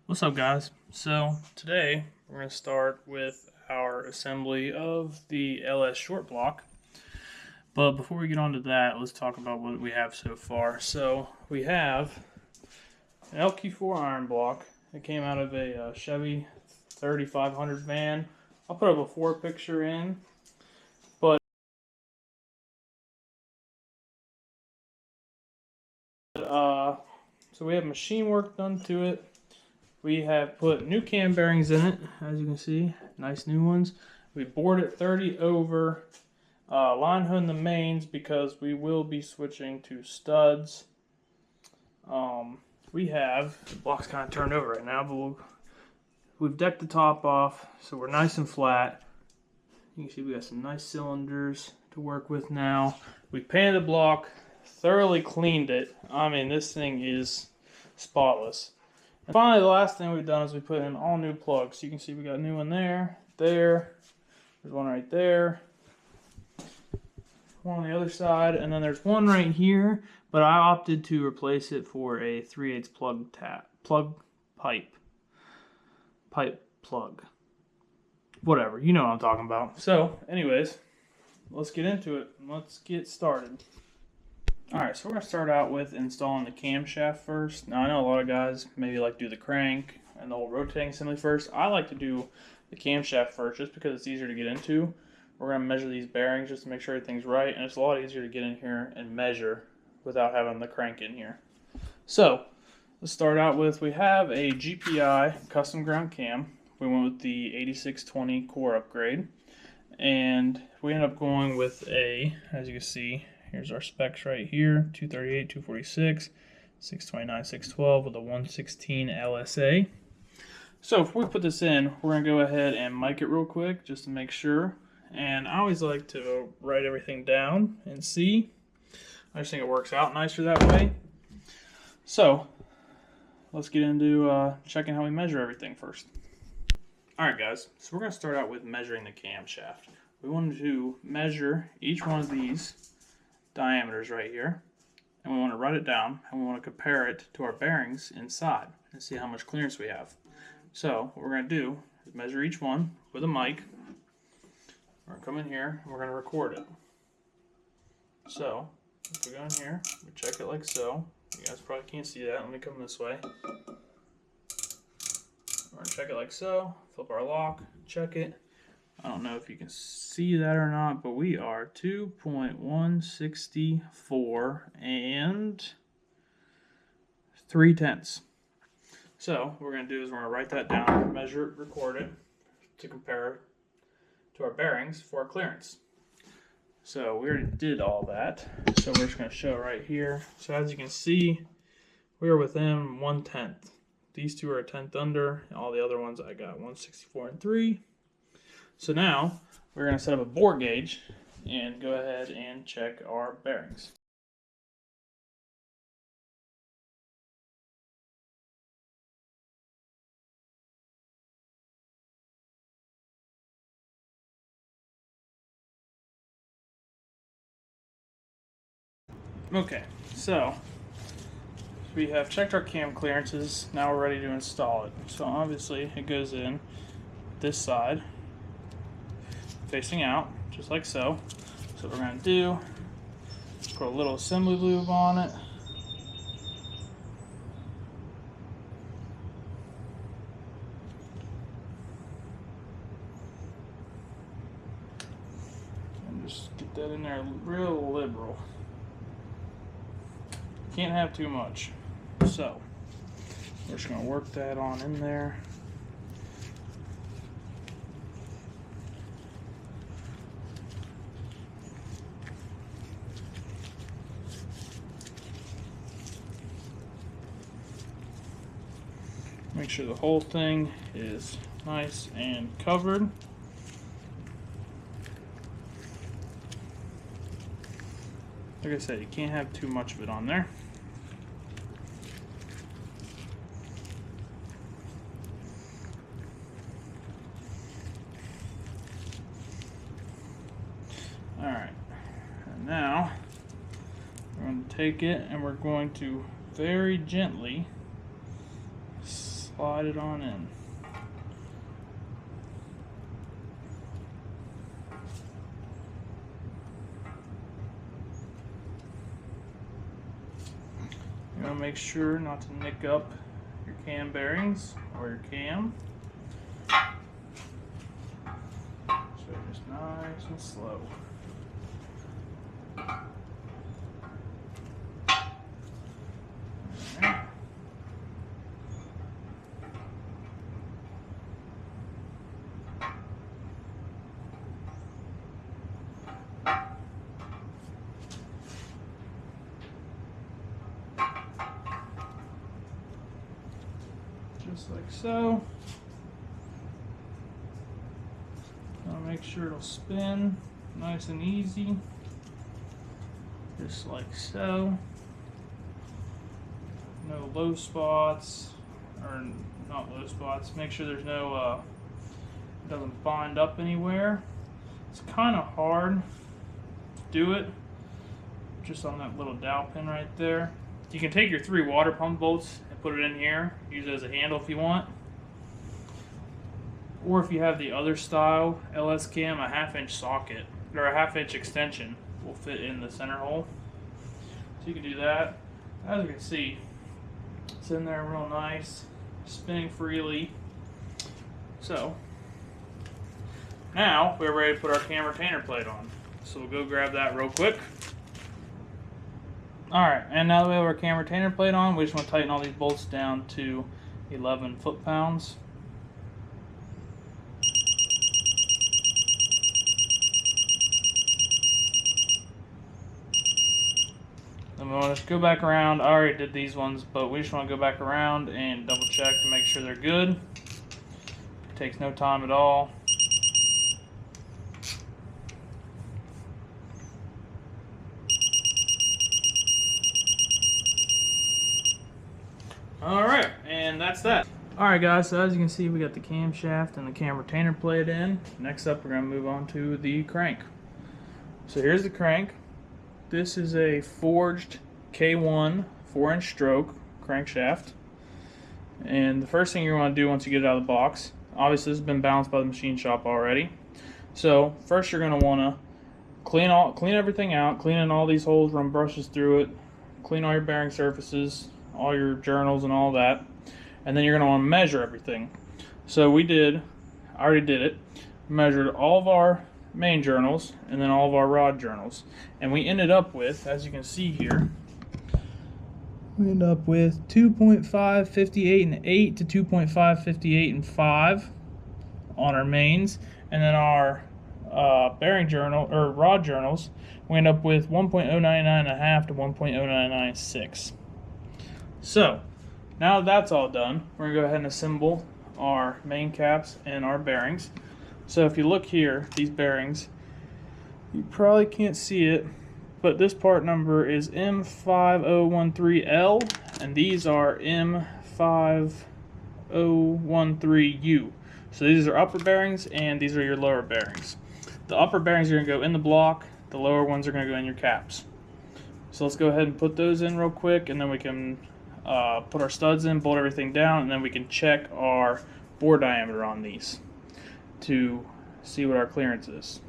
What's up, guys? So today we're going to start with our assembly of the LS short block. But before we get on to that, let's talk about what we have so far. So we have an LQ4 iron block. It came out of a Chevy 3500 van. I'll put a before picture in, but so we have machine work done to it. We have put new cam bearings in it, as you can see, nice new ones. We bored it 30 over, line hung the mains because we will be switching to studs. We have, the block's kind of turned over right now, but we've decked the top off, so we're nice and flat. You can see we got some nice cylinders to work with now. We painted the block, thoroughly cleaned it. I mean, this thing is spotless. And finally, the last thing we've done is we put in all new plugs. You can see we got a new one there, there's one right there, one on the other side, and then there's one right here, but I opted to replace it for a 3/8 pipe plug. Whatever, you know what I'm talking about. So, anyways, let's get into it. Let's get started. Alright, so we're going to start out with installing the camshaft first. Now, I know a lot of guys maybe like to do the crank and the whole rotating assembly first. I like to do the camshaft first just because it's easier to get into. We're going to measure these bearings just to make sure everything's right, and it's a lot easier to get in here and measure without having the crank in here. So, let's start out with, we have a GPI custom ground cam. We went with the 8620 core upgrade, and we ended up going with a, as you can see, here's our specs right here, 238, 246, 629, 612 with a 116 LSA. So if we put this in, we're going to go ahead and mic it real quick just to make sure. And I always like to write everything down and see. I just think it works out nicer that way. So let's get into checking how we measure everything first. Alright guys, so we're going to start out with measuring the camshaft. We wanted to measure each one of these diameters right here, and we want to write it down, and we want to compare it to our bearings inside and see how much clearance we have. So what we're going to do is measure each one with a mic. We're going to come in here and we're going to record it. So if we go in here, we check it like so. You guys probably can't see that. Let me come this way. We're going to check it like so, flip our lock, check it. I don't know if you can see that or not, but we are 2.164 and 3/10. So what we're going to do is we're going to write that down, measure it, record it to compare it to our bearings for our clearance. So we already did all that. So we're just going to show right here. So as you can see, we are within 1/10. These two are a 1/10 under. All the other ones I got 164 and 3. So now we're going to set up a bore gauge and go ahead and check our bearings. Okay, so we have checked our cam clearances. Now we're ready to install it. So obviously it goes in this side, facing out, just like so. So what we're going to do is put a little assembly lube on it. And just get that in there real liberal. Can't have too much. So we're just going to work that on in there. Make sure the whole thing is nice and covered. Like I said, you can't have too much of it on there. Alright, and now we're going to take it and we're going to very gently slide it on in. You want to make sure not to nick up your cam bearings or your cam. So just nice and slow. Alright. Just like so. I'll make sure it'll spin nice and easy. Just like so. No low spots, or not low spots. Make sure there's no, it doesn't bind up anywhere. It's kind of hard to do it just on that little dowel pin right there. You can take your 3 water pump bolts and put it in here, use it as a handle if you want. Or if you have the other style LS cam, a 1/2-inch socket or a 1/2-inch extension will fit in the center hole. So you can do that. As you can see, it's in there real nice, spinning freely. So now we're ready to put our cam retainer plate on. So we'll go grab that real quick. Alright, and now that we have our cam retainer plate on, we just want to tighten all these bolts down to 11 foot-pounds. Then we want to go back around. I already did these ones, but we just want to go back around and double check to make sure they're good. It takes no time at all. Alright, and that's that. Alright guys, so as you can see, we got the camshaft and the cam retainer plate in. Next up, we're going to move on to the crank. So here's the crank. This is a forged K1 4-inch stroke crankshaft. And the first thing you want to do once you get it out of the box, obviously this has been balanced by the machine shop already. So first you're going to want to clean everything out, clean in all these holes, run brushes through it, clean all your bearing surfaces, all your journals and all that. And then you're going to want to measure everything. So I already did it, measured all of our main journals and then all of our rod journals. And we ended up with, as you can see here, we end up with 2.558 and 8 to 2.558 and 5 on our mains. And then our bearing journal, or rod journals, we end up with 1.099.5 to 1.0996. So, now that that's all done, we're going to go ahead and assemble our main caps and our bearings. So if you look here, these bearings, you probably can't see it, but this part number is M5013L, and these are M5013U. So these are upper bearings, and these are your lower bearings. The upper bearings are going to go in the block, the lower ones are going to go in your caps. So let's go ahead and put those in real quick, and then we can put our studs in, bolt everything down, and then we can check our bore diameter on these to see what our clearance is.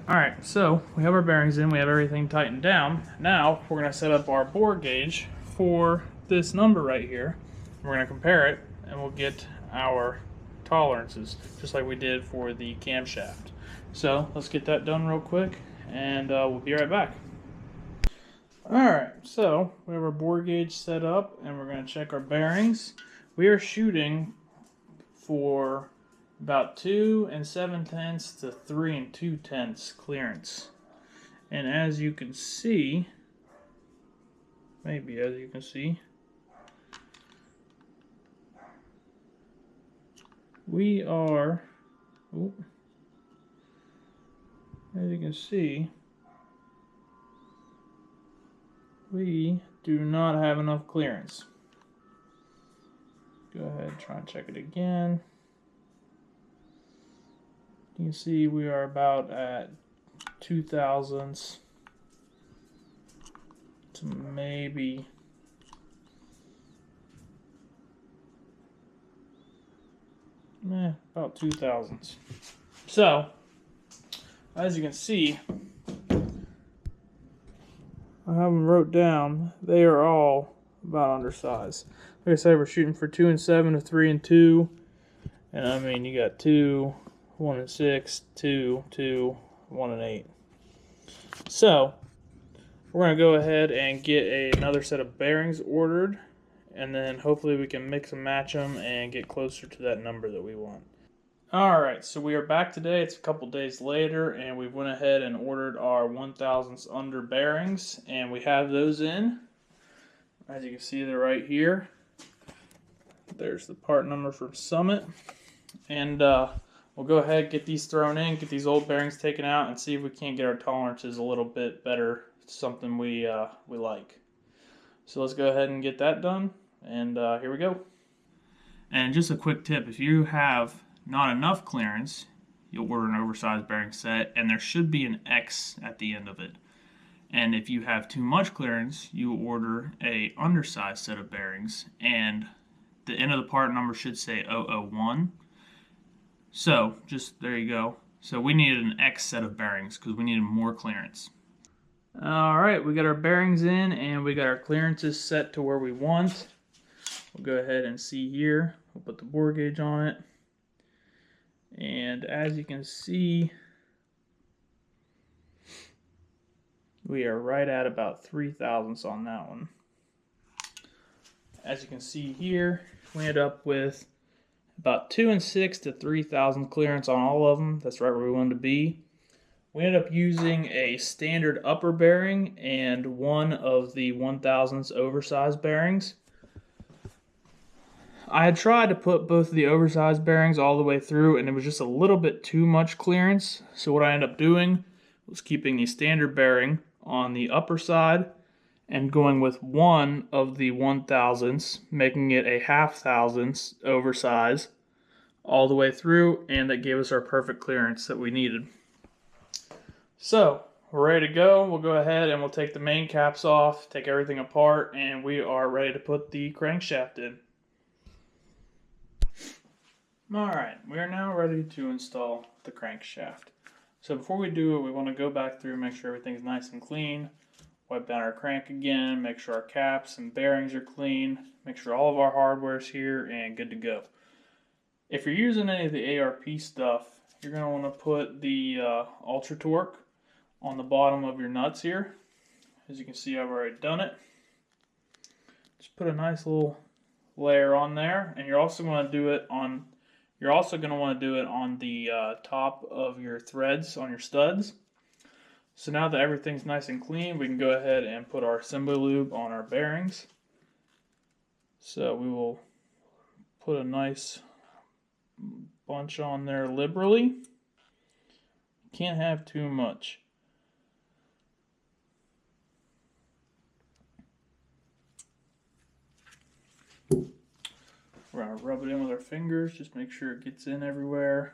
Alright, so we have our bearings in, we have everything tightened down. Now we're going to set up our bore gauge for this number right here. We're going to compare it and we'll get our tolerances just like we did for the camshaft. So let's get that done real quick and we'll be right back. Alright, so we have our bore gauge set up and we're going to check our bearings. We are shooting for about 2 7/10 to 3 2/10 clearance. And as you can see, maybe as you can see, we are, we do not have enough clearance. Go ahead and try and check it again. You can see we are about at 2 thousandths to maybe about 2 thousandths. So, as you can see, I have them wrote down. They are all about undersized. Like I said, we're shooting for 2 and 7 to 3 and 2. And I mean, you got 2, 1 and 6, 2, 2, 1 and 8. So, we're going to go ahead and get another set of bearings ordered. And then hopefully we can mix and match them and get closer to that number that we want. Alright, so we are back today. It's a couple days later, and we went ahead and ordered our 1,000ths under bearings, and we have those in. As you can see, they're right here. There's the part number from Summit. And we'll go ahead and get these thrown in, get these old bearings taken out, and see if we can't get our tolerances a little bit better, something we like. So let's go ahead and get that done, and here we go. And just a quick tip, if you have not enough clearance, you'll order an oversized bearing set, and there should be an X at the end of it. And if you have too much clearance, you order a undersized set of bearings, and the end of the part number should say 001. So just there you go. So we needed an X set of bearings because we needed more clearance. Alright, we got our bearings in and we got our clearances set to where we want. We'll go ahead and see here. We'll put the bore gauge on it. And as you can see, we are right at about 3 thousandths on that one. As you can see here, we end up with about 2 and 6 to 3 thousandths clearance on all of them. That's right where we wanted to be. We ended up using a standard upper bearing and one of the 1,000ths oversized bearings. I had tried to put both of the oversized bearings all the way through, and it was just a little bit too much clearance. So what I ended up doing was keeping the standard bearing on the upper side and going with one of the 1,000ths, making it a 0.5 thousandths oversized all the way through, and that gave us our perfect clearance that we needed. So we're ready to go. We'll go ahead and we'll take the main caps off, take everything apart, and we are ready to put the crankshaft in. Alright, we are now ready to install the crankshaft. So before we do it, we want to go back through, make sure everything's nice and clean, wipe down our crank again, make sure our caps and bearings are clean, make sure all of our hardware is here and good to go. If you're using any of the ARP stuff, you're going to want to put the Ultra Torque on the bottom of your nuts here. As you can see, I've already done it. Just put a nice little layer on there, and you're also going to do it on the top of your threads on your studs. So now that everything's nice and clean, we can go ahead and put our assembly lube on our bearings. So we will put a nice bunch on there liberally. Can't have too much. We're going to rub it in with our fingers, just make sure it gets in everywhere.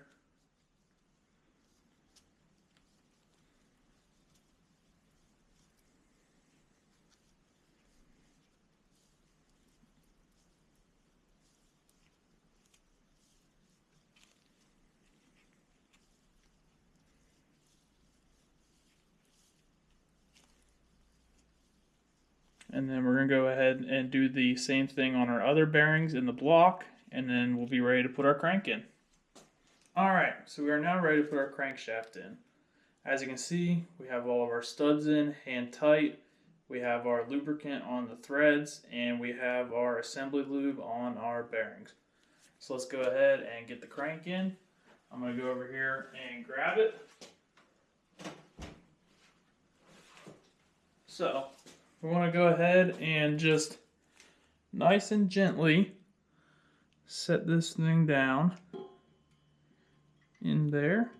And then we're going to go ahead and do the same thing on our other bearings in the block, and then we'll be ready to put our crank in. Alright, so we are now ready to put our crankshaft in. As you can see, we have all of our studs in, hand tight, we have our lubricant on the threads, and we have our assembly lube on our bearings. So let's go ahead and get the crank in. I'm going to go over here and grab it. So we want to go ahead and just nice and gently set this thing down in there.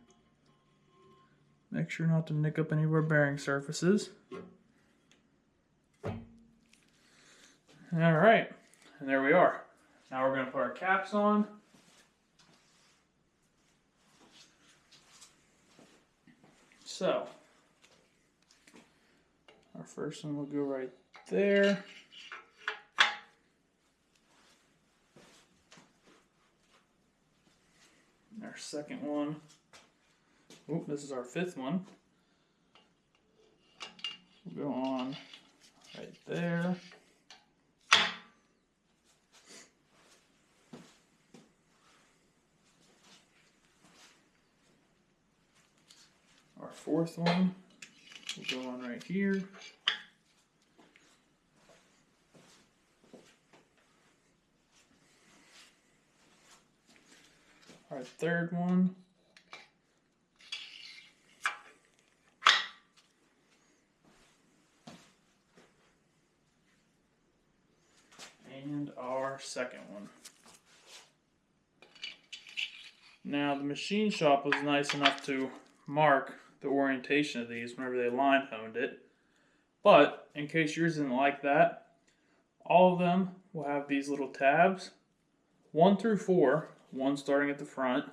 Make sure not to nick up any of our bearing surfaces. All right, and there we are. Now we're going to put our caps on. So, our first one will go right there. Our second one, oh, this is our fifth one, will go on right there. Our fourth one will go on right here. Our third one. And our second one. Now the machine shop was nice enough to mark the orientation of these whenever they line honed it. But in case yours isn't like that, all of them will have these little tabs, 1 through 4, one starting at the front,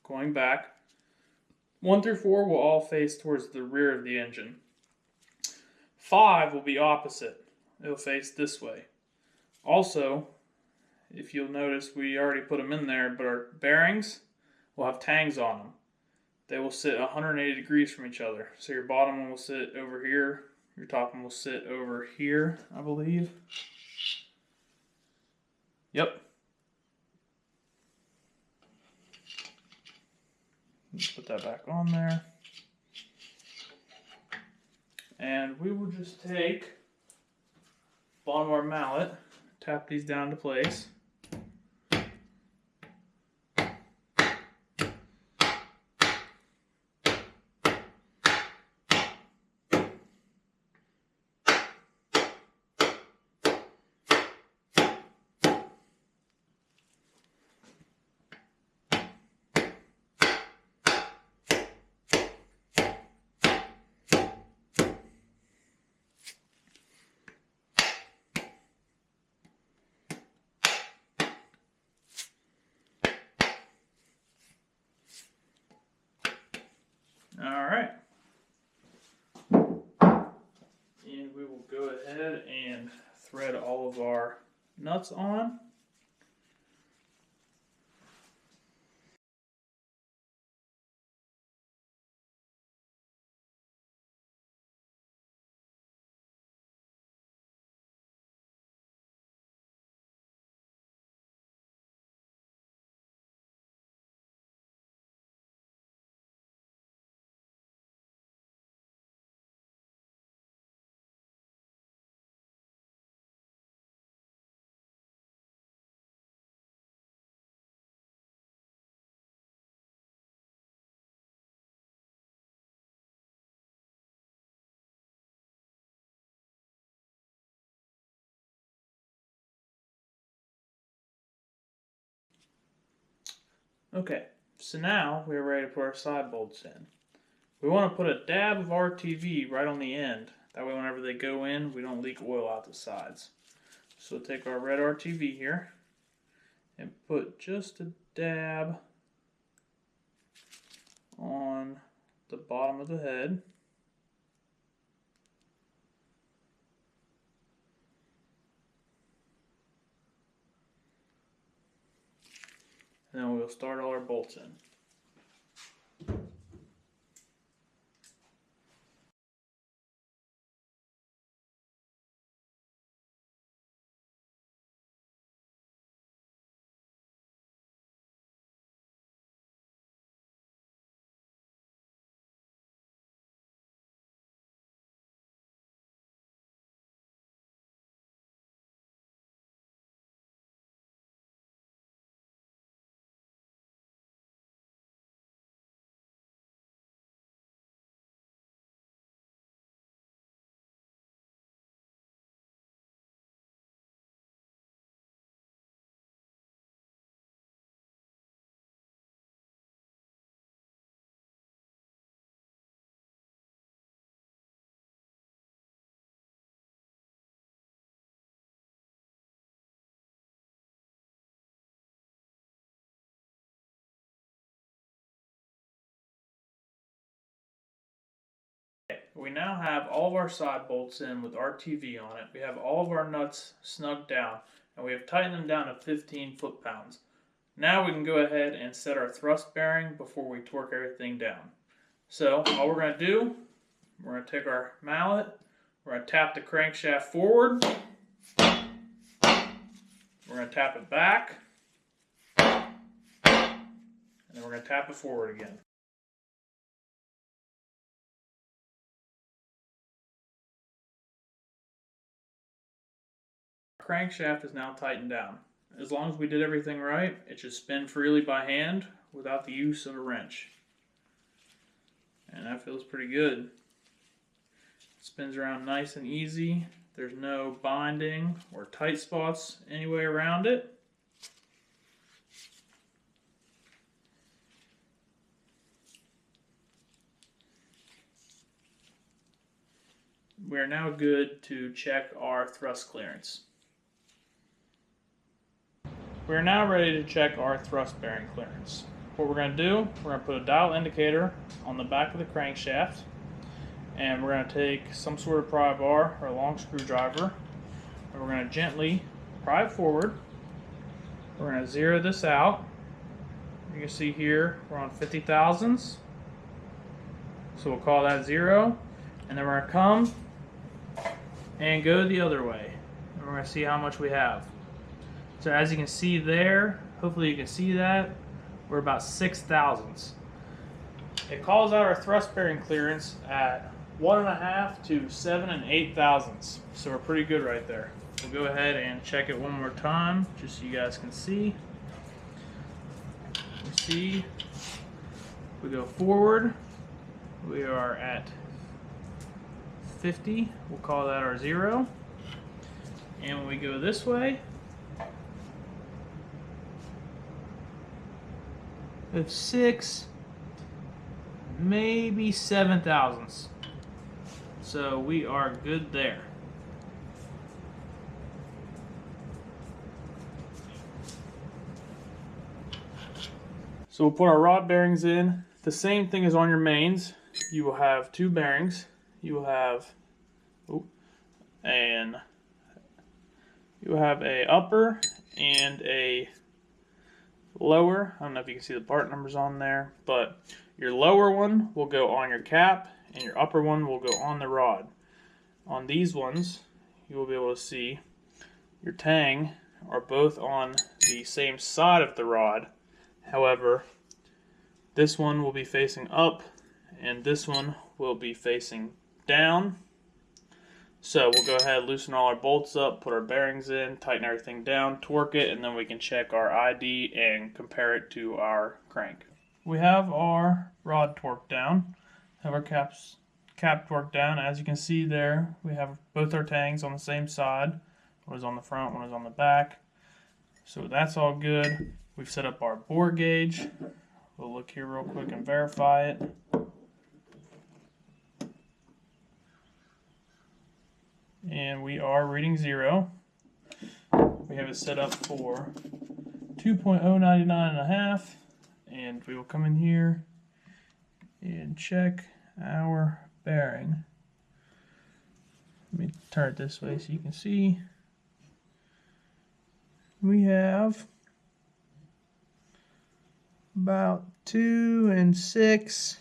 going back. 1 through 4 will all face towards the rear of the engine. 5 will be opposite. It'll face this way. Also, if you'll notice, we already put them in there, but our bearings will have tangs on them. They will sit 180 degrees from each other. So your bottom one will sit over here. Your top one will sit over here, I believe. Yep. Put that back on there. And we will just take bottom of our mallet, tap these down to place. Alright. And we will go ahead and thread all of our nuts on. Okay, so now we're ready to put our side bolts in. We want to put a dab of RTV right on the end. That way whenever they go in, we don't leak oil out the sides. So we'll take our red RTV here and put just a dab on the bottom of the head. And then we'll start all our bolts in. we now have all of our side bolts in with RTV on it. We have all of our nuts snugged down, and we have tightened them down to 15 foot-pounds. Now we can go ahead and set our thrust bearing before we torque everything down. So all we're going to do, we're going to take our mallet, we're going to tap the crankshaft forward, we're going to tap it back, and then we're going to tap it forward again. Our crankshaft is now tightened down. As long as we did everything right, it should spin freely by hand without the use of a wrench. And that feels pretty good. It spins around nice and easy. There's no binding or tight spots anyway around it. We are now good to check our thrust clearance. We are now ready to check our thrust bearing clearance. What we're going to do, we're going to put a dial indicator on the back of the crankshaft, and we're going to take some sort of pry bar or a long screwdriver, and we're going to gently pry it forward. We're going to zero this out. You can see here we're on 50 thousandths, so we'll call that 0, and then we're going to come and go the other way, and we're going to see how much we have. So as you can see there, hopefully you can see that, we're about 6 thousandths. It calls out our thrust bearing clearance at 1.5 to 7 8 thousandths. So we're pretty good right there. We'll go ahead and check it one more time, just so you guys can see. You see, we go forward, we are at 50, we'll call that our 0. And when we go this way, of 6, maybe 7 thousandths. So we are good there. So we'll put our rod bearings in. The same thing as on your mains. You will have 2 bearings. You will have a upper and a lower. I don't know if you can see the part numbers on there, but your lower one will go on your cap and your upper one will go on the rod. On these ones, you will be able to see your tang are both on the same side of the rod. However, this one will be facing up and this one will be facing down. So we'll go ahead, loosen all our bolts up, put our bearings in, tighten everything down, torque it, and then we can check our ID and compare it to our crank. We have our rod torqued down, have our cap torqued down. As you can see there, we have both our tangs on the same side. One is on the front, one is on the back. So that's all good. We've set up our bore gauge. We'll look here real quick and verify it. And we are reading 0. We have it set up for 2.099.5, and we will come in here and check our bearing. Let me turn it this way so you can see. We have about 2 6.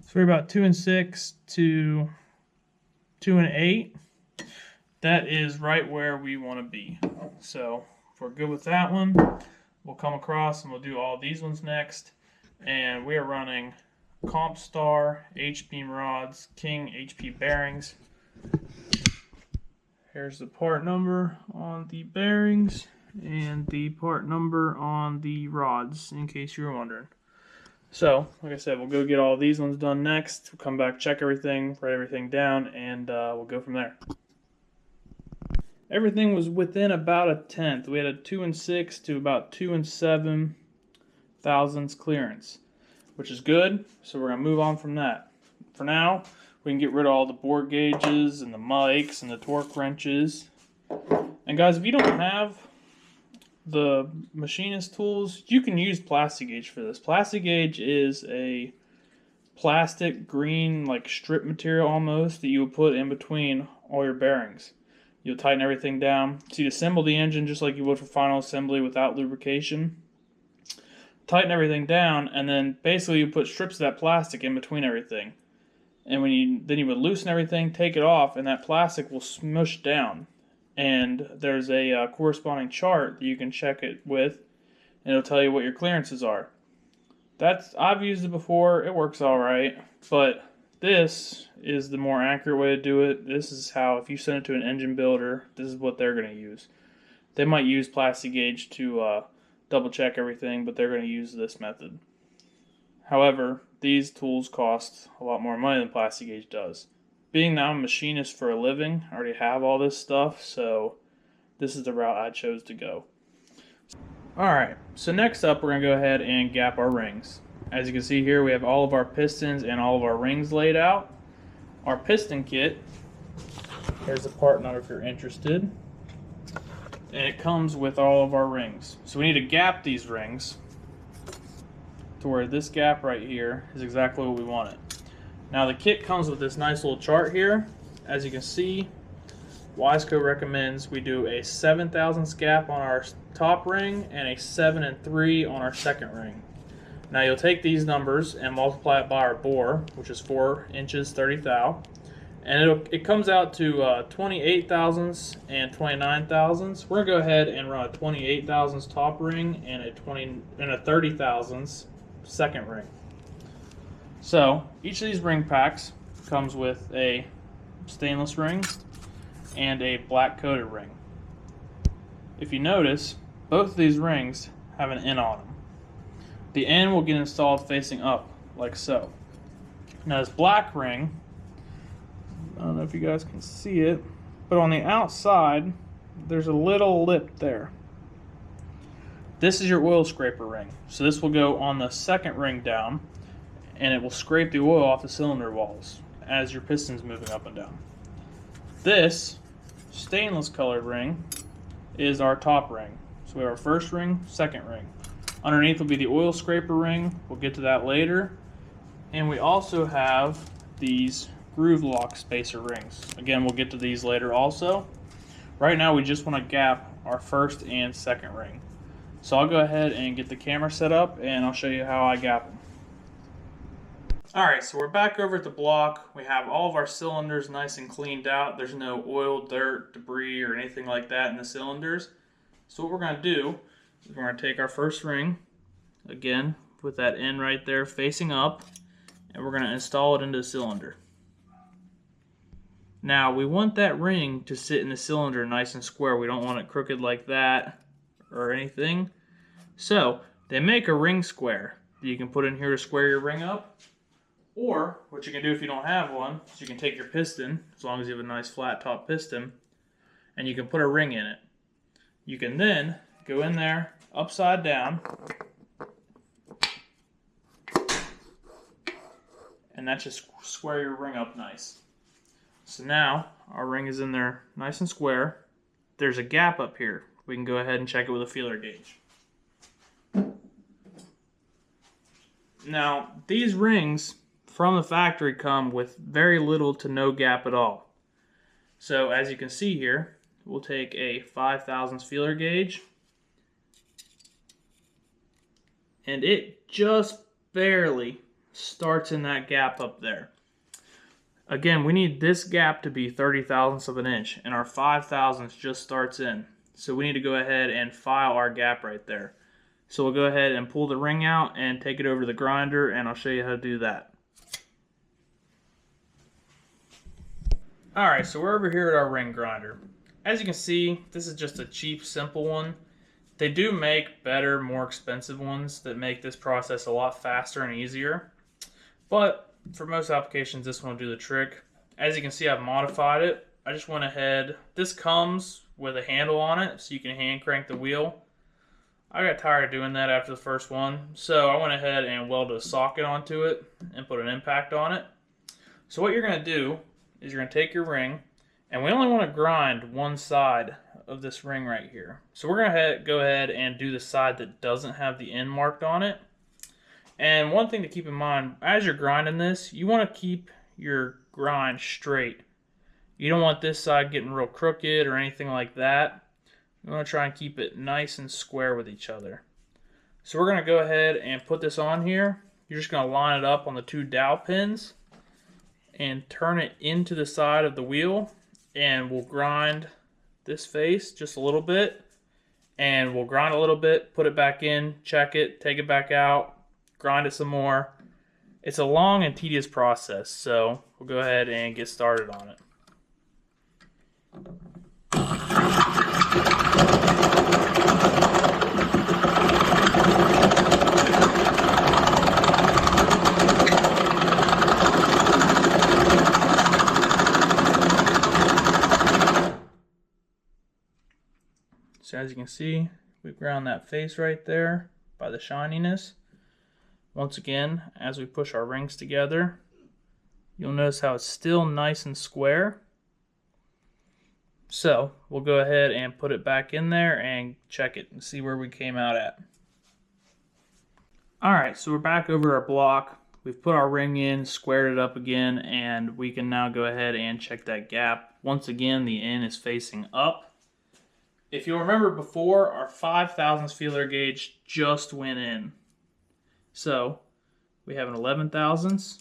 So we're about 2 6 to 2 8. That is right where we want to be. So if we're good with that one, we'll come across and we'll do all these ones next. And we are running Compstar H-beam rods, King HP bearings. Here's the part number on the bearings and the part number on the rods, in case you were wondering. So, like I said, we'll go get all these ones done next. We'll come back, check everything, write everything down, and we'll go from there. Everything was within about a tenth. We had a 2 6 to about 2 7 thousandths clearance. which is good. So we're going to move on from that. For now, we can get rid of all the bore gauges and the mics and the torque wrenches. And guys, if you don't have the machinist tools, you can use plastic gauge for this. Plastic gauge is a plastic green like strip material almost that you would put in between all your bearings. You'll tighten everything down. So you assemble the engine just like you would for final assembly without lubrication. Tighten everything down, and then basically you put strips of that plastic in between everything. And then you would loosen everything, take it off, and that plastic will smush down. And there's a corresponding chart that you can check it with, and it'll tell you what your clearances are. I've used it before, it works alright, but this is the more accurate way to do it. This is how, if you send it to an engine builder, this is what they're going to use. They might use plastic gauge to double check everything, but they're going to use this method. However, these tools cost a lot more money than plastic gauge does. Being that I'm a machinist for a living, I already have all this stuff, so this is the route I chose to go. Alright, so next up we're going to go ahead and gap our rings. As you can see here, we have all of our pistons and all of our rings laid out. Our piston kit, here's the part number if you're interested, and it comes with all of our rings. So we need to gap these rings to where this gap right here is exactly what we want it. Now the kit comes with this nice little chart here. As you can see, Wiseco recommends we do a 7/1000 gap on our top ring and a 7 3 on our second ring. Now you'll take these numbers and multiply it by our bore, which is 4 inches 30 thou, and it comes out to 28 thousandths and 29 thousandths. We're gonna go ahead and run a 28 thousandths top ring and a 30 thousandths second ring. So each of these ring packs comes with a stainless ring and a black coated ring. If you notice, both of these rings have an N on them. The N will get installed facing up, like so. Now this black ring, I don't know if you guys can see it, but on the outside, there's a little lip there. This is your oil scraper ring. So this will go on the second ring down, and it will scrape the oil off the cylinder walls as your piston's moving up and down. This stainless colored ring is our top ring. So we have our first ring, second ring. Underneath will be the oil scraper ring. We'll get to that later. And we also have these groove lock spacer rings. Again, we'll get to these later also. Right now we just want to gap our first and second ring. So I'll go ahead and get the camera set up and I'll show you how I gap them. Alright, so we're back over at the block. We have all of our cylinders nice and cleaned out. There's no oil, dirt, debris, or anything like that in the cylinders. So what we're going to do is we're going to take our first ring, again, with that end right there facing up, and we're going to install it into the cylinder. Now, we want that ring to sit in the cylinder nice and square. We don't want it crooked like that or anything. So, they make a ring square that you can put in here to square your ring up. Or, what you can do if you don't have one, is you can take your piston, as long as you have a nice flat top piston, and you can put a ring in it. You can then go in there upside down, and that just square your ring up nice. So now our ring is in there nice and square. There's a gap up here. We can go ahead and check it with a feeler gauge. Now these rings from the factory come with very little to no gap at all. So as you can see here, we'll take a 5/1000 feeler gauge, and it just barely starts in that gap up there. Again, we need this gap to be 30 thousandths of an inch, and our 5/1000 just starts in. So we need to go ahead and file our gap right there. So we'll go ahead and pull the ring out and take it over to the grinder, and I'll show you how to do that. Alright, so we're over here at our ring grinder. As you can see, this is just a cheap, simple one. They do make better, more expensive ones that make this process a lot faster and easier. But for most applications, this one will do the trick. As you can see, I've modified it. I just went ahead. This comes with a handle on it, so you can hand crank the wheel. I got tired of doing that after the first one, so I went ahead and welded a socket onto it and put an impact on it. So what you're going to do is you're going to take your ring, and we only want to grind one side of this ring right here. So we're going to go ahead and do the side that doesn't have the end marked on it. And one thing to keep in mind, as you're grinding this, you want to keep your grind straight. You don't want this side getting real crooked or anything like that. You want to try and keep it nice and square with each other. So we're going to go ahead and put this on here. You're just going to line it up on the 2 dowel pins and turn it into the side of the wheel, and we'll grind this face just a little bit, and we'll grind a little bit, put it back in, check it, take it back out, grind it some more. It's a long and tedious process, so we'll go ahead and get started on it. So as you can see, we ground that face right there by the shininess. Once again, as we push our rings together, you'll notice how it's still nice and square. So we'll go ahead and put it back in there and check it and see where we came out at. Alright, so we're back over our block. We've put our ring in, squared it up again, and we can now go ahead and check that gap. Once again, the end is facing up. If you'll remember before, our 5 thousandths feeler gauge just went in. So we have an 11 thousandths.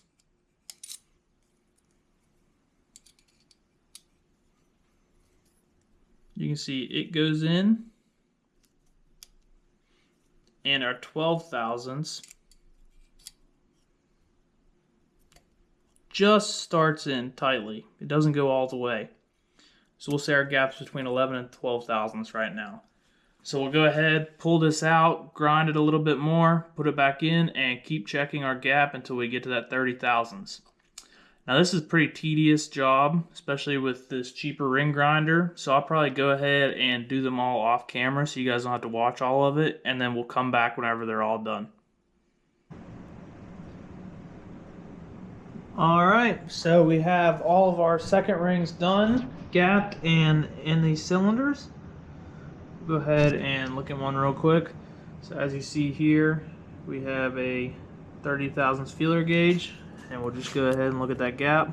You can see it goes in. And our 12 thousandths just starts in tightly. It doesn't go all the way. So we'll say our gap's between 11 and 12 thousandths right now. So we'll go ahead, pull this out, grind it a little bit more, put it back in, and keep checking our gap until we get to that 30 thousandths. Now this is a pretty tedious job, especially with this cheaper ring grinder. So I'll probably go ahead and do them all off camera so you guys don't have to watch all of it, and then we'll come back whenever they're all done. Alright, so we have all of our second rings done, gapped, and in these cylinders. Go ahead and look at one real quick. So as you see here, we have a 30 thousandths feeler gauge, and we'll just go ahead and look at that gap.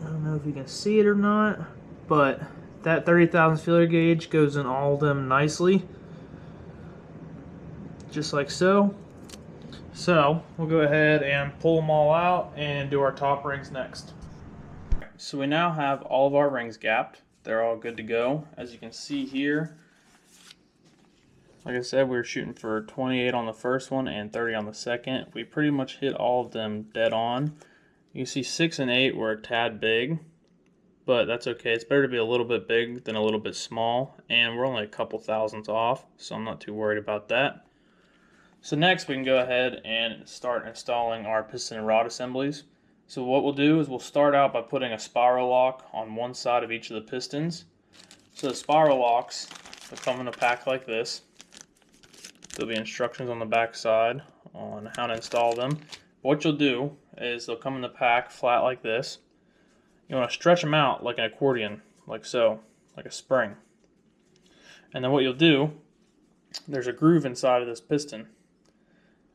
I don't know if you can see it or not, but that 30 thousandths feeler gauge goes in all of them nicely, just like so. So we'll go ahead and pull them all out and do our top rings next. So we now have all of our rings gapped. They're all good to go. As you can see here, like I said, we were shooting for 28 on the first one and 30 on the second. We pretty much hit all of them dead on. You can see 6 and 8 were a tad big, but that's okay. It's better to be a little bit big than a little bit small, and we're only a couple thousandths off, so I'm not too worried about that. So next we can go ahead and start installing our piston and rod assemblies. So what we'll do is we'll start out by putting a spiral lock on one side of each of the pistons. So the spiral locks will come in a pack like this. There'll be instructions on the back side on how to install them. What you'll do is they'll come in the pack flat like this. You want to stretch them out like an accordion, like so, like a spring. And then what you'll do, there's a groove inside of this piston.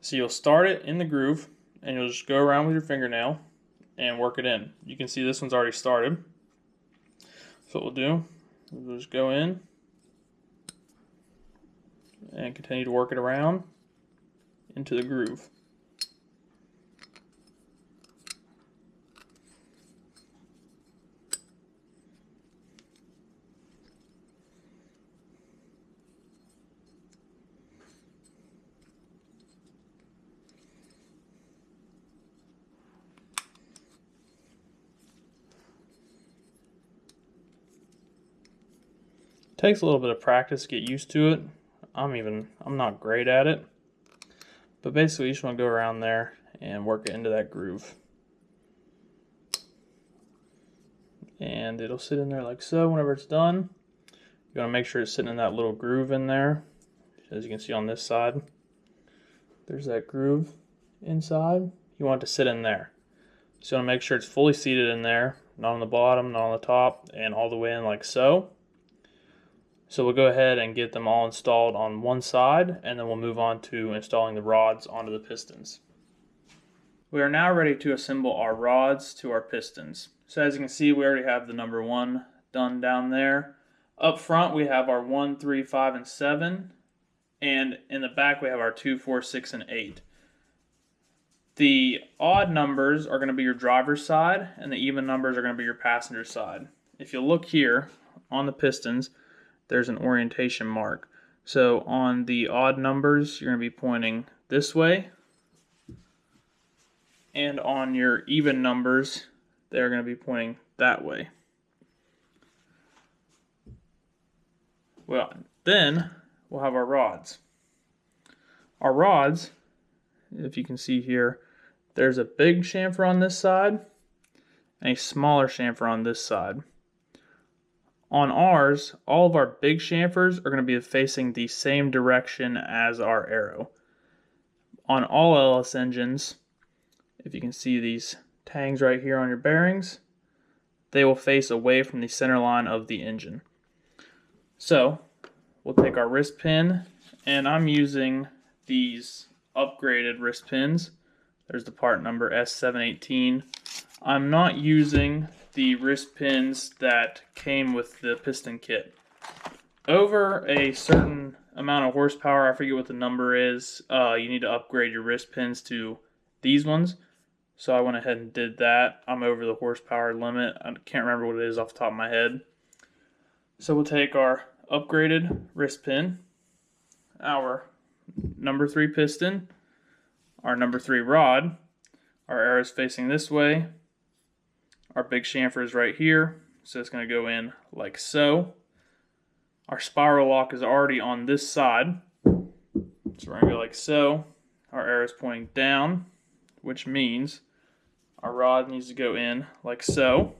So you'll start it in the groove, and you'll just go around with your fingernail and work it in. You can see this one's already started. So what we'll do, we'll just go in and continue to work it around into the groove. Takes a little bit of practice to get used to it. I'm not great at it. But basically you just want to go around there and work it into that groove. And it'll sit in there like so whenever it's done. You want to make sure it's sitting in that little groove in there. As you can see on this side, there's that groove inside. You want it to sit in there. So you want to make sure it's fully seated in there, not on the bottom, not on the top, and all the way in like so. So we'll go ahead and get them all installed on one side, and then we'll move on to installing the rods onto the pistons. We are now ready to assemble our rods to our pistons. So as you can see, we already have the number 1 done down there. Up front we have our 1, 3, 5, and 7. And in the back we have our 2, 4, 6, and 8. The odd numbers are going to be your driver's side, and the even numbers are going to be your passenger side. If you look here on the pistons, there's an orientation mark. So on the odd numbers, you're going to be pointing this way. And on your even numbers, they're going to be pointing that way. Well, then we'll have our rods. Our rods, if you can see here, there's a big chamfer on this side and a smaller chamfer on this side. On ours, all of our big chamfers are going to be facing the same direction as our arrow. On all LS engines, if you can see these tangs right here on your bearings, they will face away from the center line of the engine. So we'll take our wrist pin, and I'm using these upgraded wrist pins. There's the part number S718. I'm not using the wrist pins that came with the piston kit. Over a certain amount of horsepower, I forget what the number is, you need to upgrade your wrist pins to these ones. So I went ahead and did that. I'm over the horsepower limit. I can't remember what it is off the top of my head. So we'll take our upgraded wrist pin, our number 3 piston, our number 3 rod, our arrow's facing this way, our big chamfer is right here, so it's going to go in like so. Our spiral lock is already on this side, so we're going to go like so. Our arrow's pointing down, which means our rod needs to go in like so.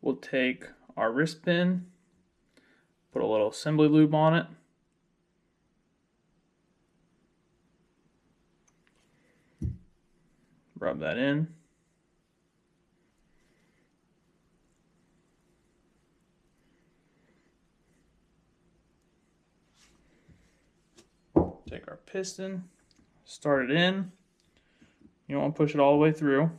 We'll take our wrist pin, put a little assembly lube on it. Rub that in. Take our piston, start it in. You don't want to push it all the way through.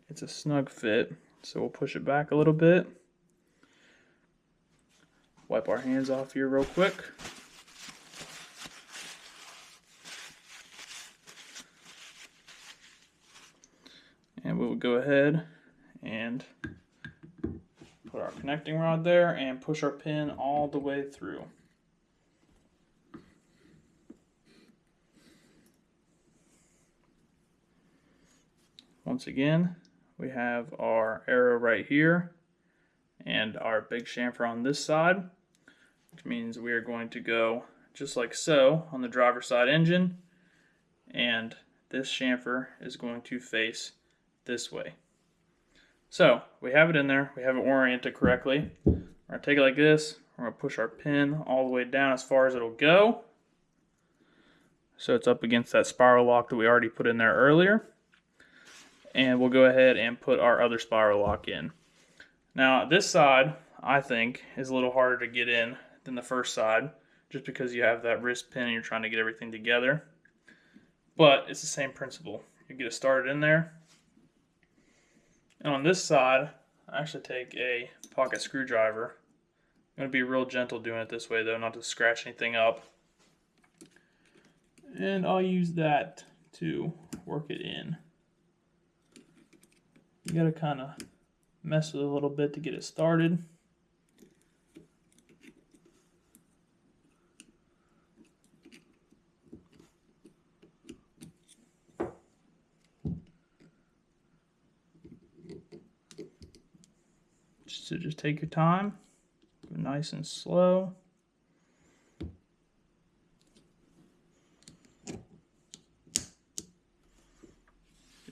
It's a snug fit, so we'll push it back a little bit. Wipe our hands off here real quick. And we will go ahead and put our connecting rod there and push our pin all the way through. Once again, we have our arrow right here and our big chamfer on this side, which means we are going to go just like so on the driver's side engine, and this chamfer is going to face this way. So we have it in there, we have it oriented correctly. We're going to take it like this, we're going to push our pin all the way down as far as it'll go, so it's up against that spiral lock that we already put in there earlier. And we'll go ahead and put our other spiral lock in. Now this side, I think, is a little harder to get in than the first side, just because you have that wrist pin and you're trying to get everything together. But it's the same principle. You get it started in there. And on this side, I actually take a pocket screwdriver. I'm going to be real gentle doing it this way though, not to scratch anything up. And I'll use that to work it in. You gotta kind of mess with it a little bit to get it started. So just take your time, go nice and slow.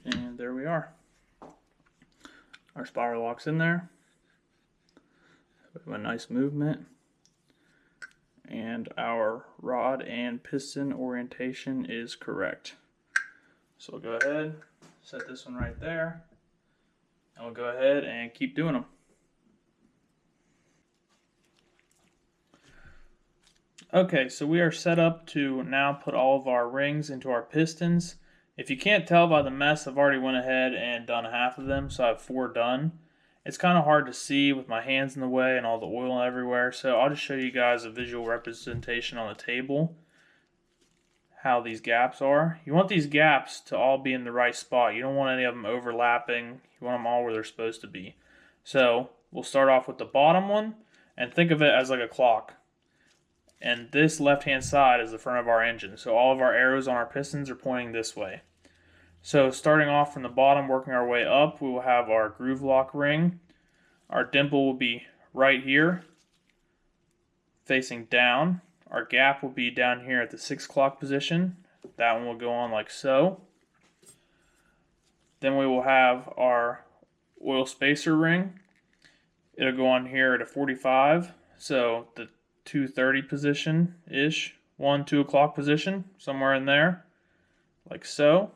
And there we are. Our spiral lock's in there. We have a nice movement. And our rod and piston orientation is correct. So we'll go ahead, set this one right there, and we'll go ahead and keep doing them. Okay, so we are set up to now put all of our rings into our pistons. If you can't tell by the mess, I've already went ahead and done half of them, so I have 4 done. It's kind of hard to see with my hands in the way and all the oil everywhere, so I'll just show you guys a visual representation on the table how these gaps are. You want these gaps to all be in the right spot. You don't want any of them overlapping. You want them all where they're supposed to be. So we'll start off with the bottom one, and think of it as like a clock. And this left-hand side is the front of our engine. So all of our arrows on our pistons are pointing this way. So starting off from the bottom, working our way up, we will have our groove lock ring. Our dimple will be right here, facing down. Our gap will be down here at the 6 o'clock position. That one will go on like so. Then we will have our oil spacer ring. It'll go on here at a 45. So the 2:30 position-ish, 2 o'clock position, somewhere in there, like so.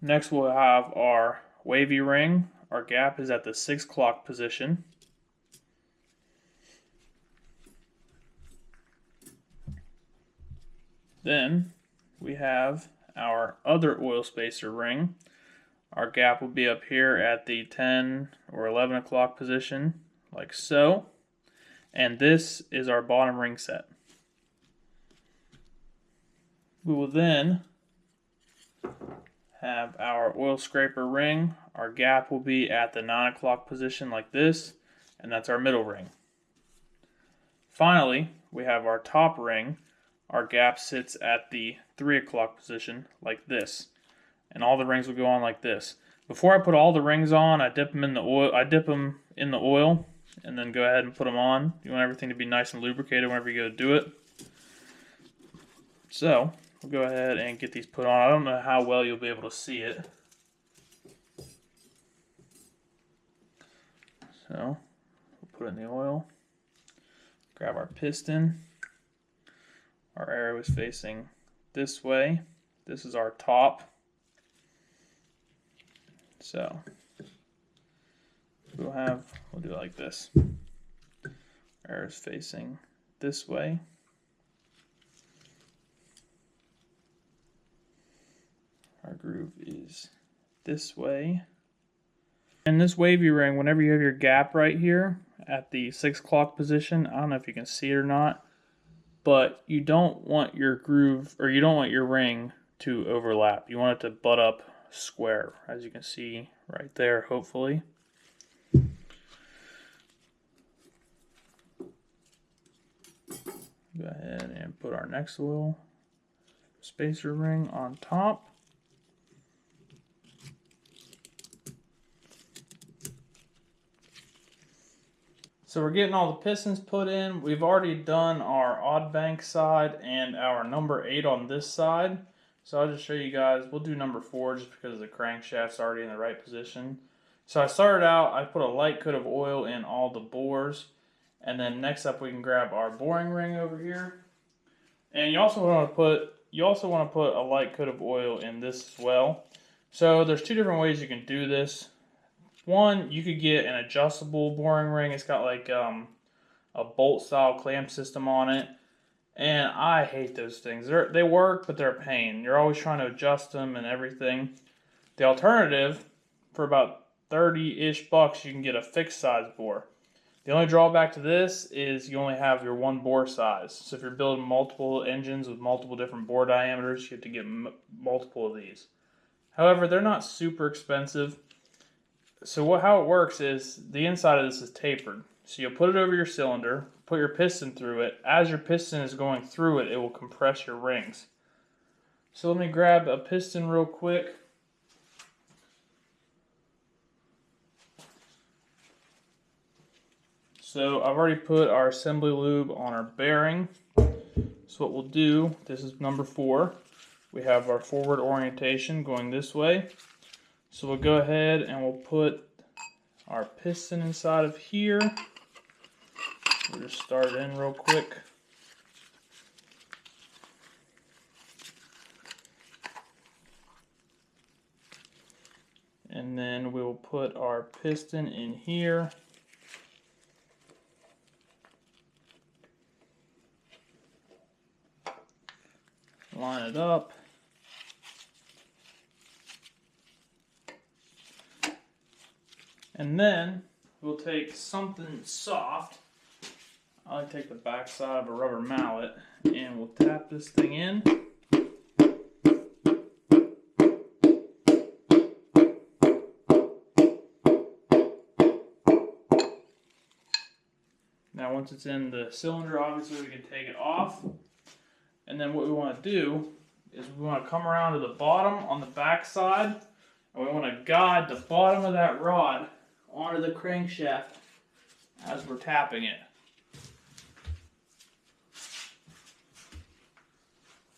Next we'll have our wavy ring. Our gap is at the 6 o'clock position. Then we have our other oil spacer ring. Our gap will be up here at the 10 or 11 o'clock position, like so. And this is our bottom ring set. We will then have our oil scraper ring. Our gap will be at the 9 o'clock position like this, and that's our middle ring. Finally, we have our top ring. Our gap sits at the 3 o'clock position like this, and all the rings will go on like this. Before I put all the rings on, I dip them in the oil. And then go ahead and put them on. You want everything to be nice and lubricated whenever you go to do it. So we'll go ahead and get these put on. I don't know how well you'll be able to see it. So we'll put it in the oil. Grab our piston. Our arrow is facing this way. This is our top. So we'll do it like this. Arrow is facing this way. Our groove is this way. And this wavy ring, whenever you have your gap right here at the 6 o'clock position, I don't know if you can see it or not, but you don't want your groove, or you don't want your ring to overlap. You want it to butt up square, as you can see right there, hopefully. Go ahead and put our next oil spacer ring on top. So we're getting all the pistons put in. We've already done our odd bank side and our number 8 on this side. So I'll just show you guys. We'll do number 4 just because the crankshaft's already in the right position. So I started out, I put a light coat of oil in all the bores. And then next up we can grab our boring ring over here. And you also want to put a light coat of oil in this as well. So there's 2 different ways you can do this. One, you could get an adjustable boring ring. It's got like a bolt style clamp system on it. And I hate those things. They work, but they're a pain. You're always trying to adjust them and everything. The alternative, for about 30-ish bucks, you can get a fixed size bore. The only drawback to this is you only have your 1 bore size. So if you're building multiple engines with multiple different bore diameters, you have to get multiple of these. However, they're not super expensive. So how it works is the inside of this is tapered. So you'll put it over your cylinder, put your piston through it. As your piston is going through it, it will compress your rings. So let me grab a piston real quick. So I've already put our assembly lube on our bearing. So what we'll do, this is number 4. We have our forward orientation going this way. So we'll go ahead and we'll put our piston inside of here. We'll just start it in real quick. And then we'll put our piston in here. Line it up. And then we'll take something soft. I like to take the back side of a rubber mallet and we'll tap this thing in. Now once it's in the cylinder, obviously we can take it off. And then what we want to do is we want to come around to the bottom on the back side, and we want to guide the bottom of that rod onto the crankshaft as we're tapping it.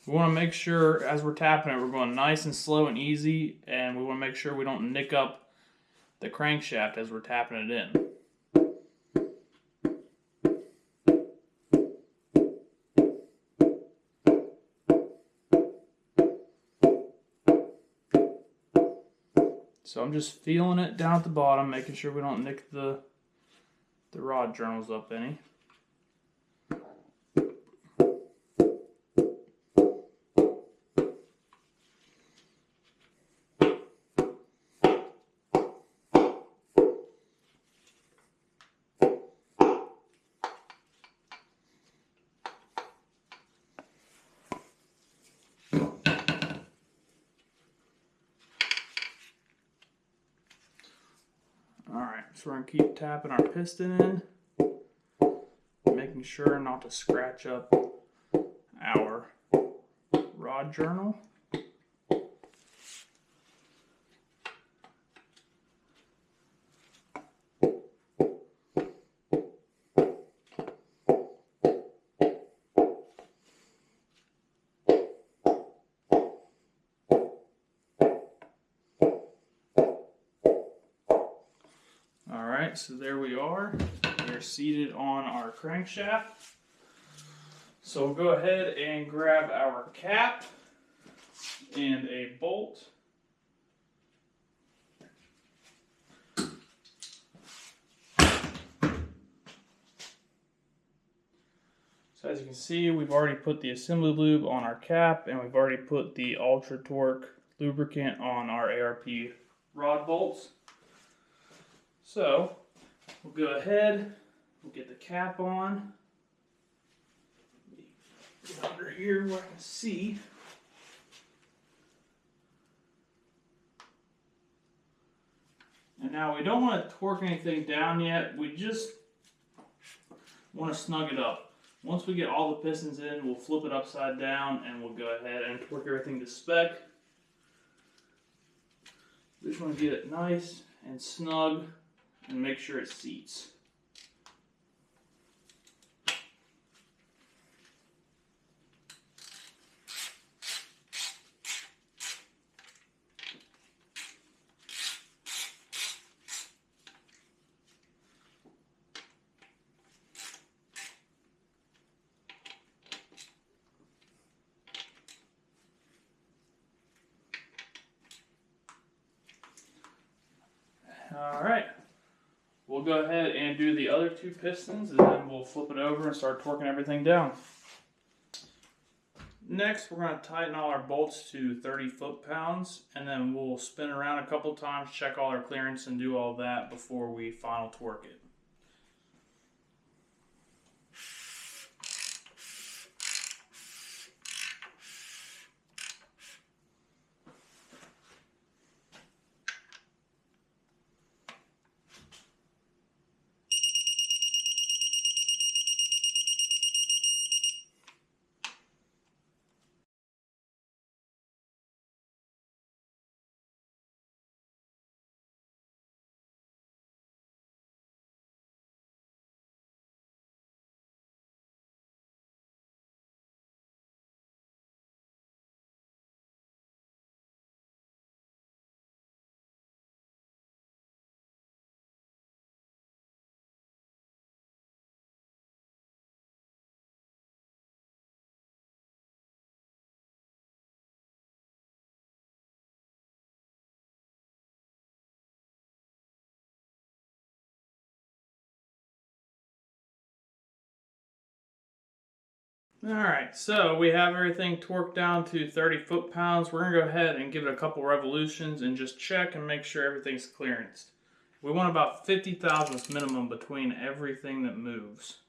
We want to make sure as we're tapping it, we're going nice and slow and easy, and we want to make sure we don't nick up the crankshaft as we're tapping it in. So I'm just feeling it down at the bottom, making sure we don't nick the rod journals up any. Alright, so we're going to keep tapping our piston in, making sure not to scratch up our rod journal. Alright, so there we are. We're seated on our crankshaft. So we'll go ahead and grab our cap and a bolt. So as you can see, we've already put the assembly lube on our cap, and we've already put the Ultra Torque lubricant on our ARP rod bolts. So we'll go ahead, we'll get the cap on. Get under here where I can see. And now we don't want to torque anything down yet, we just want to snug it up. Once we get all the pistons in, we'll flip it upside down and we'll go ahead and torque everything to spec. We just want to get it nice and snug and make sure it seats. Alright, we'll go ahead and do the other two pistons and then we'll flip it over and start torquing everything down. Next, we're going to tighten all our bolts to 30 foot-pounds and then we'll spin around a couple times, check all our clearance and do all that before we final torque it. Alright, so we have everything torqued down to 30 foot-pounds. We're going to go ahead and give it a couple revolutions and just check and make sure everything's clearanced. We want about 50 thousandths minimum between everything that moves.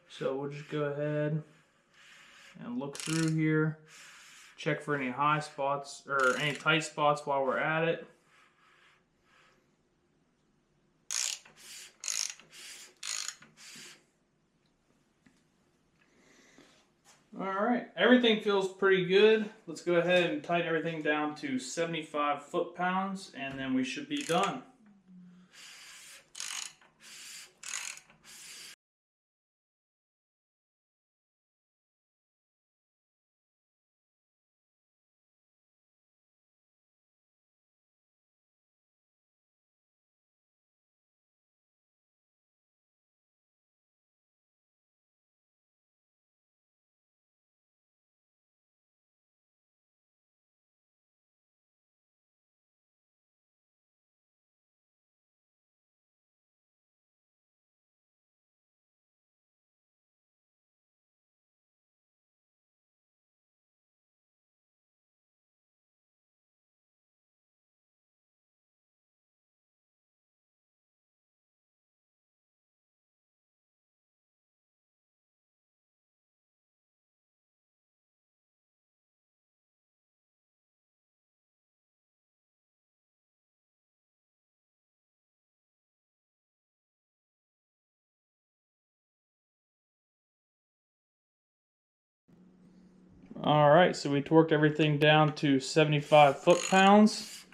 So we'll just go ahead and look through here, check for any high spots or any tight spots while we're at it. Alright, everything feels pretty good. Let's go ahead and tighten everything down to 75 foot-pounds and then we should be done. Alright, so we torqued everything down to 75 foot-pounds.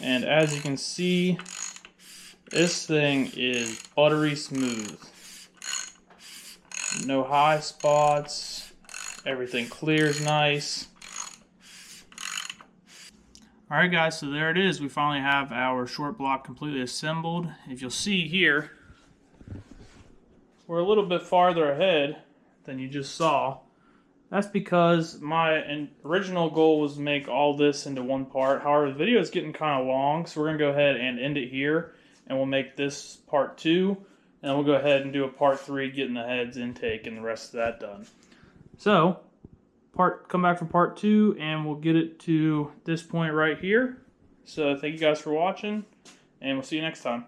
And as you can see, this thing is buttery smooth. No high spots. Everything clears nice. Alright guys, so there it is. We finally have our short block completely assembled. If you'll see here, we're a little bit farther ahead than you just saw. That's because my original goal was to make all this into one part. However, the video is getting kind of long, so we're going to go ahead and end it here. And we'll make this part 2. And then we'll go ahead and do a part 3, getting the heads, intake, and the rest of that done. So, come back for part 2, and we'll get it to this point right here. So, thank you guys for watching, and we'll see you next time.